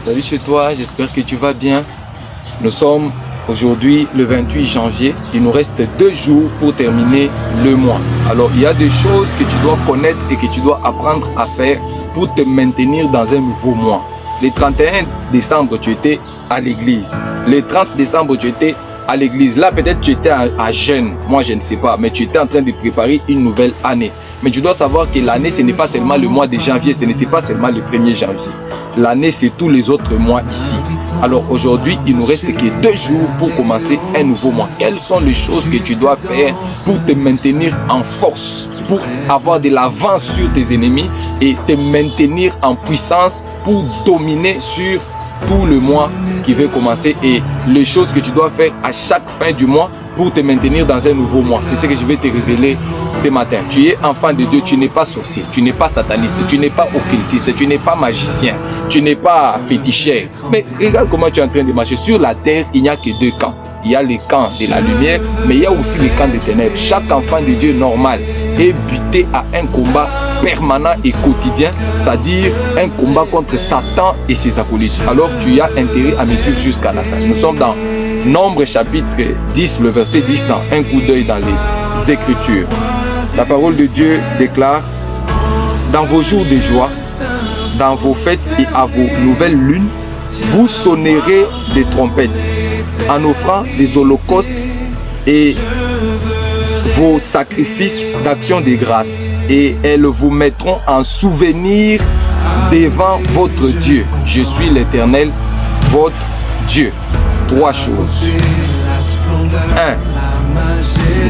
Salut chez toi, j'espère que tu vas bien. Nous sommes aujourd'hui le 28 janvier. Il nous reste 2 jours pour terminer le mois. Alors il y a des choses que tu dois connaître et que tu dois apprendre à faire pour te maintenir dans un nouveau mois. Le 31 décembre, tu étais à l'église. Le 30 décembre, tu étais à l'église. Là, peut-être tu étais à jeûne. Moi, je ne sais pas. Mais tu étais en train de préparer une nouvelle année. Mais tu dois savoir que l'année, ce n'est pas seulement le mois de janvier. Ce n'était pas seulement le 1er janvier. L'année, c'est tous les autres mois ici. Alors aujourd'hui, il nous reste que 2 jours pour commencer un nouveau mois. Quelles sont les choses que tu dois faire pour te maintenir en force, pour avoir de l'avance sur tes ennemis et te maintenir en puissance pour dominer sur tout le mois qui veut commencer, et les choses que tu dois faire à chaque fin du mois pour te maintenir dans un nouveau mois. C'est ce que je vais te révéler ce matin. Tu es enfant de Dieu, tu n'es pas sorcier, tu n'es pas sataniste, tu n'es pas occultiste, tu n'es pas magicien, tu n'es pas féticheur. Mais regarde comment tu es en train de marcher. Sur la terre, il n'y a que 2 camps. Il y a le camp de la lumière, mais il y a aussi le camp des ténèbres. Chaque enfant de Dieu normal est buté à un combat permanent et quotidien, c'est-à-dire un combat contre Satan et ses acolytes. Alors tu as intérêt à me suivre jusqu'à la fin. Nous sommes dans Nombre chapitre 10, le verset 10, dans un coup d'œil dans les Écritures. La parole de Dieu déclare: dans vos jours de joie, dans vos fêtes et à vos nouvelles lunes, vous sonnerez des trompettes en offrant des holocaustes et vos sacrifices d'action de grâce, et elles vous mettront en souvenir devant votre Dieu. Je suis l'Éternel, votre Dieu. 3 choses. 1.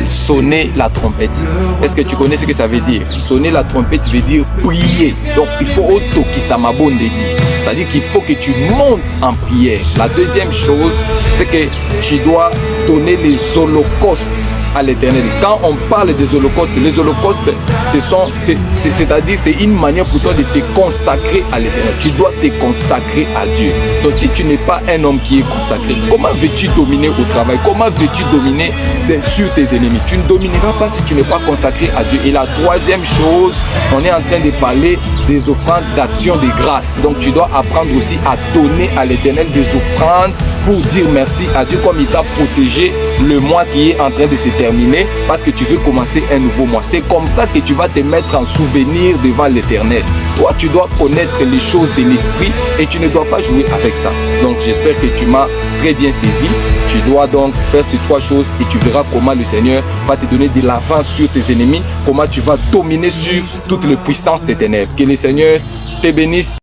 Sonner la trompette. Est-ce que tu connais ce que ça veut dire? Sonner la trompette veut dire prier. Donc il faut auto-kisamabondeli. C'est-à-dire qu'il faut que tu montes en prière. La deuxième chose, c'est que tu dois donner les holocaustes à l'Éternel. Quand on parle des holocaustes, les holocaustes, c'est-à-dire c'est une manière pour toi de te consacrer à l'Éternel. Tu dois te consacrer à Dieu. Donc si tu n'es pas un homme qui est consacré, comment veux-tu dominer au travail? Comment veux-tu dominer sur tes ennemis? Tu ne domineras pas si tu n'es pas consacré à Dieu. Et la troisième chose, on est en train de parler des offrandes d'action de grâce. Donc tu dois apprendre aussi à donner à l'Éternel des offrandes pour dire merci à Dieu, comme il t'a protégé le mois qui est en train de se terminer, parce que tu veux commencer un nouveau mois. C'est comme ça que tu vas te mettre en souvenir devant l'Éternel. Toi, tu dois connaître les choses de l'esprit et tu ne dois pas jouer avec ça. Donc j'espère que tu m'as très bien saisi. Tu dois donc faire ces 3 choses et tu verras comment le Seigneur va te donner de l'avance sur tes ennemis, comment tu vas dominer sur toutes les puissances des ténèbres. Que le Seigneur te bénisse.